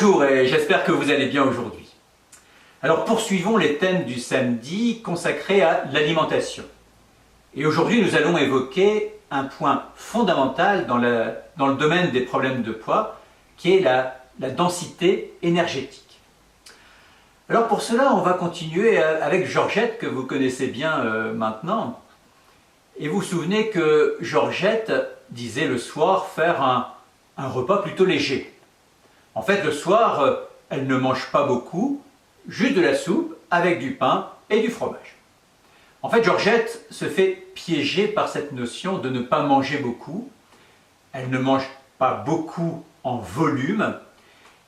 Bonjour et j'espère que vous allez bien aujourd'hui. Alors poursuivons les thèmes du samedi consacrés à l'alimentation. Et aujourd'hui nous allons évoquer un point fondamental dans le domaine des problèmes de poids qui est la densité énergétique. Alors pour cela on va continuer avec Georgette que vous connaissez bien maintenant. Et vous vous souvenez que Georgette disait le soir faire un repas plutôt léger. En fait, le soir, elle ne mange pas beaucoup, juste de la soupe avec du pain et du fromage. En fait, Georgette se fait piéger par cette notion de ne pas manger beaucoup. Elle ne mange pas beaucoup en volume,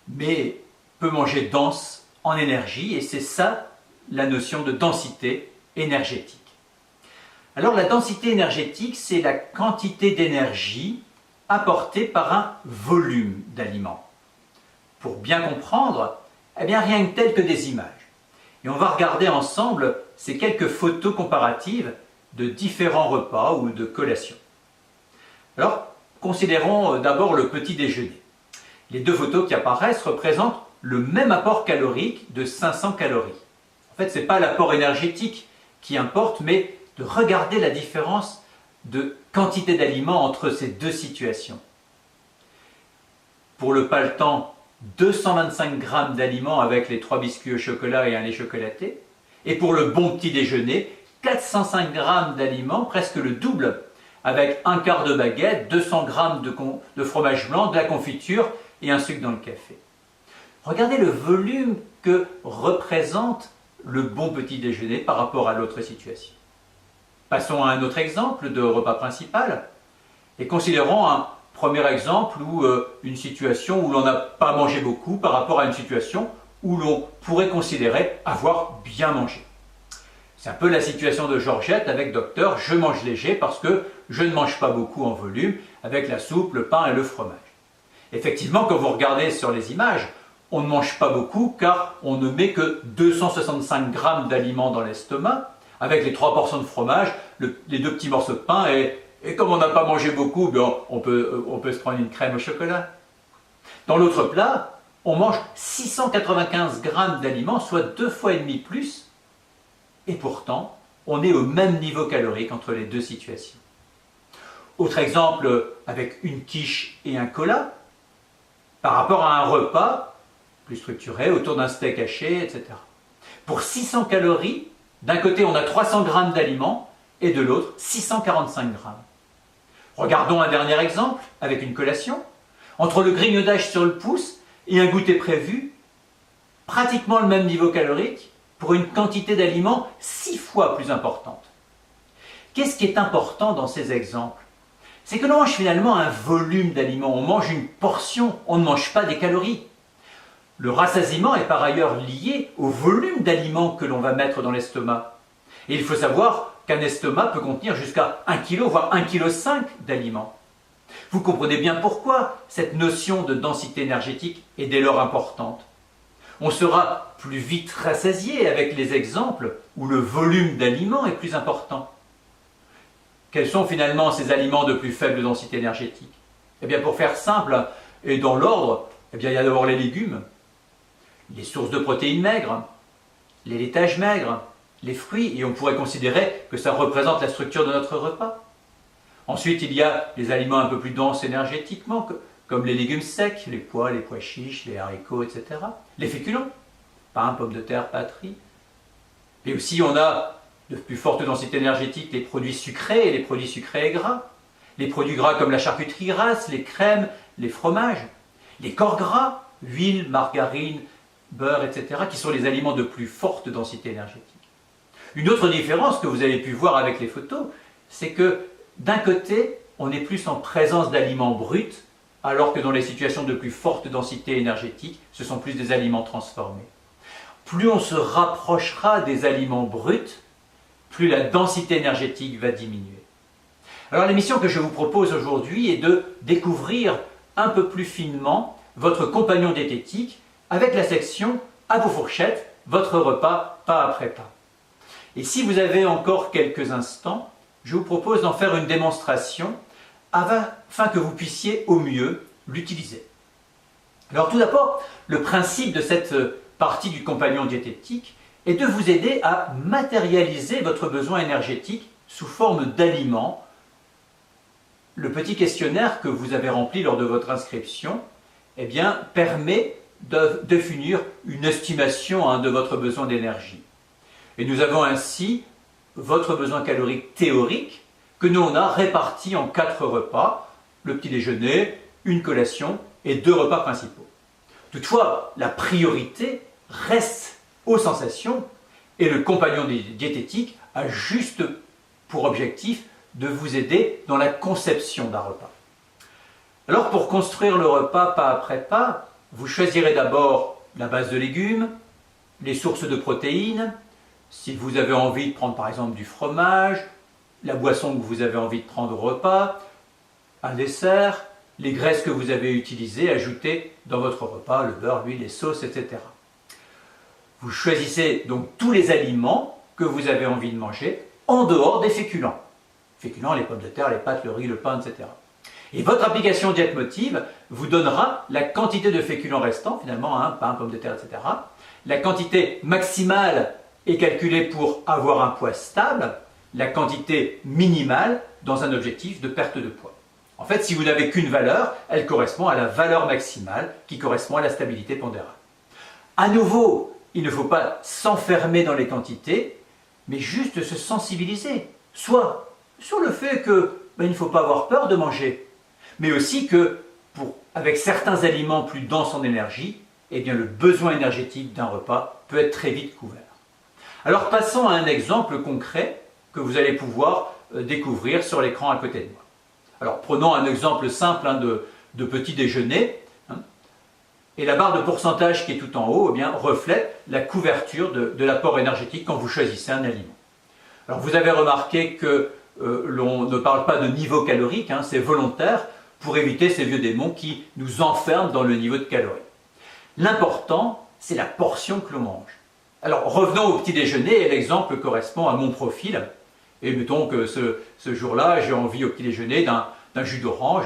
mais peut manger dense en énergie, et c'est ça la notion de densité énergétique. Alors la densité énergétique, c'est la quantité d'énergie apportée par un volume d'aliments. Pour bien comprendre, eh bien rien que tel que des images. Et on va regarder ensemble ces quelques photos comparatives de différents repas ou de collations. Alors, considérons d'abord le petit déjeuner. Les deux photos qui apparaissent représentent le même apport calorique de 500 calories. En fait, ce n'est pas l'apport énergétique qui importe, mais de regarder la différence de quantité d'aliments entre ces deux situations. Pour le paltan, 225 g d'aliments avec les 3 biscuits au chocolat et un lait chocolaté. Et pour le bon petit déjeuner, 405 g d'aliments, presque le double, avec un quart de baguette, 200 g de fromage blanc, de la confiture et un sucre dans le café. Regardez le volume que représente le bon petit déjeuner par rapport à l'autre situation. Passons à un autre exemple de repas principal et considérons un premier exemple où une situation où l'on n'a pas mangé beaucoup par rapport à une situation où l'on pourrait considérer avoir bien mangé. C'est un peu la situation de Georgette avec docteur, je mange léger parce que je ne mange pas beaucoup en volume avec la soupe, le pain et le fromage. Effectivement, quand vous regardez sur les images, on ne mange pas beaucoup car on ne met que 265 g d'aliments dans l'estomac avec les 3 portions de fromage, les 2 petits morceaux de pain et comme on n'a pas mangé beaucoup, bien, on peut se prendre une crème au chocolat. Dans l'autre plat, on mange 695 g d'aliments, soit 2,5 fois plus, et pourtant, on est au même niveau calorique entre les deux situations. Autre exemple avec une quiche et un cola, par rapport à un repas plus structuré autour d'un steak haché, etc. Pour 600 calories, d'un côté on a 300 g d'aliments et de l'autre 645 g. Regardons un dernier exemple avec une collation. Entre le grignotage sur le pouce et un goûter prévu, pratiquement le même niveau calorique pour une quantité d'aliments 6 fois plus importante. Qu'est-ce qui est important dans ces exemples? C'est que l'on mange finalement un volume d'aliments, on mange une portion, on ne mange pas des calories. Le rassasiement est par ailleurs lié au volume d'aliments que l'on va mettre dans l'estomac. Et il faut savoir qu'un estomac peut contenir jusqu'à 1 kg, voire 1,5 kg d'aliments. Vous comprenez bien pourquoi cette notion de densité énergétique est dès lors importante. On sera plus vite rassasié avec les exemples où le volume d'aliments est plus important. Quels sont finalement ces aliments de plus faible densité énergétique? Eh bien pour faire simple et dans l'ordre, eh bien, il y a d'abord les légumes, les sources de protéines maigres, les laitages maigres, les fruits, et on pourrait considérer que ça représente la structure de notre repas. Ensuite, il y a les aliments un peu plus denses énergétiquement, comme les légumes secs, les pois chiches, les haricots, etc. Les féculents, pain, pommes de terre, pâtes, riz. Et aussi, on a de plus forte densité énergétique les produits sucrés et les produits sucrés et gras. Les produits gras comme la charcuterie grasse, les crèmes, les fromages. Les corps gras, huile, margarine, beurre, etc., qui sont les aliments de plus forte densité énergétique. Une autre différence que vous avez pu voir avec les photos, c'est que d'un côté, on est plus en présence d'aliments bruts, alors que dans les situations de plus forte densité énergétique, ce sont plus des aliments transformés. Plus on se rapprochera des aliments bruts, plus la densité énergétique va diminuer. Alors l'émission que je vous propose aujourd'hui est de découvrir un peu plus finement votre compagnon diététique avec la section « À vos fourchettes, votre repas pas après pas ». Et si vous avez encore quelques instants, je vous propose d'en faire une démonstration afin que vous puissiez au mieux l'utiliser. Alors tout d'abord, le principe de cette partie du compagnon diététique est de vous aider à matérialiser votre besoin énergétique sous forme d'aliments. Le petit questionnaire que vous avez rempli lors de votre inscription permet de définir une estimation de votre besoin d'énergie. Et nous avons ainsi votre besoin calorique théorique que nous on a réparti en 4 repas, le petit déjeuner, une collation et 2 repas principaux. Toutefois, la priorité reste aux sensations et le compagnon diététique a juste pour objectif de vous aider dans la conception d'un repas. Alors pour construire le repas pas après pas, vous choisirez d'abord la base de légumes, les sources de protéines, si vous avez envie de prendre par exemple du fromage, la boisson que vous avez envie de prendre au repas, un dessert, les graisses que vous avez utilisées, ajoutées dans votre repas, le beurre, l'huile, les sauces, etc. Vous choisissez donc tous les aliments que vous avez envie de manger en dehors des féculents. Féculents, les pommes de terre, les pâtes, le riz, le pain, etc. Et votre application Dietmotiv vous donnera la quantité de féculents restants, finalement, pain, pommes de terre, etc. La quantité maximale est calculée pour avoir un poids stable, la quantité minimale dans un objectif de perte de poids. En fait, si vous n'avez qu'une valeur, elle correspond à la valeur maximale qui correspond à la stabilité pondérale. À nouveau, il ne faut pas s'enfermer dans les quantités, mais juste se sensibiliser, soit sur le fait qu'il ne faut pas avoir peur de manger, mais aussi que, avec certains aliments plus denses en énergie, le besoin énergétique d'un repas peut être très vite couvert. Alors passons à un exemple concret que vous allez pouvoir découvrir sur l'écran à côté de moi. Alors prenons un exemple simple de petit déjeuner. Et la barre de pourcentage qui est tout en haut reflète la couverture de l'apport énergétique quand vous choisissez un aliment. Alors vous avez remarqué que l'on ne parle pas de niveau calorique, c'est volontaire pour éviter ces vieux démons qui nous enferment dans le niveau de calories. L'important, c'est la portion que l'on mange. Alors revenons au petit déjeuner et l'exemple correspond à mon profil. Et mettons que ce jour-là, j'ai envie au petit déjeuner d'un jus d'orange.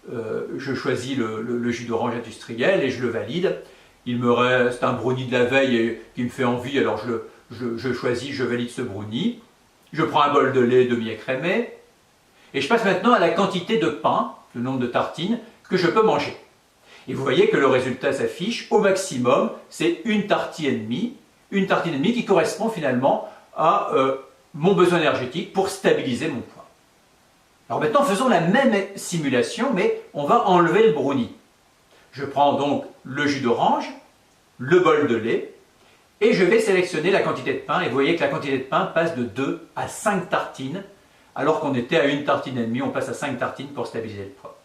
Je choisis le jus d'orange industriel et je le valide. Il me reste un brownie de la veille qui me fait envie, alors je choisis, je valide ce brownie. Je prends un bol de lait demi-écrémé. Et je passe maintenant à la quantité de pain, le nombre de tartines, que je peux manger. Et vous voyez que le résultat s'affiche, au maximum, c'est une tartine et demie qui correspond finalement à mon besoin énergétique pour stabiliser mon poids. Alors maintenant, faisons la même simulation, mais on va enlever le brownie. Je prends donc le jus d'orange, le bol de lait, et je vais sélectionner la quantité de pain. Et vous voyez que la quantité de pain passe de 2 à 5 tartines, alors qu'on était à une tartine et demie, on passe à 5 tartines pour stabiliser le poids.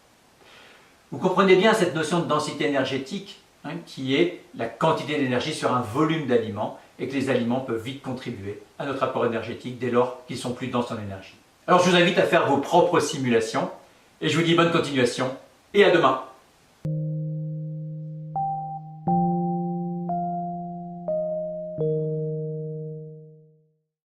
Vous comprenez bien cette notion de densité énergétique, qui est la quantité d'énergie sur un volume d'aliments, et que les aliments peuvent vite contribuer à notre apport énergétique dès lors qu'ils sont plus denses en énergie. Alors je vous invite à faire vos propres simulations, et je vous dis bonne continuation, et à demain.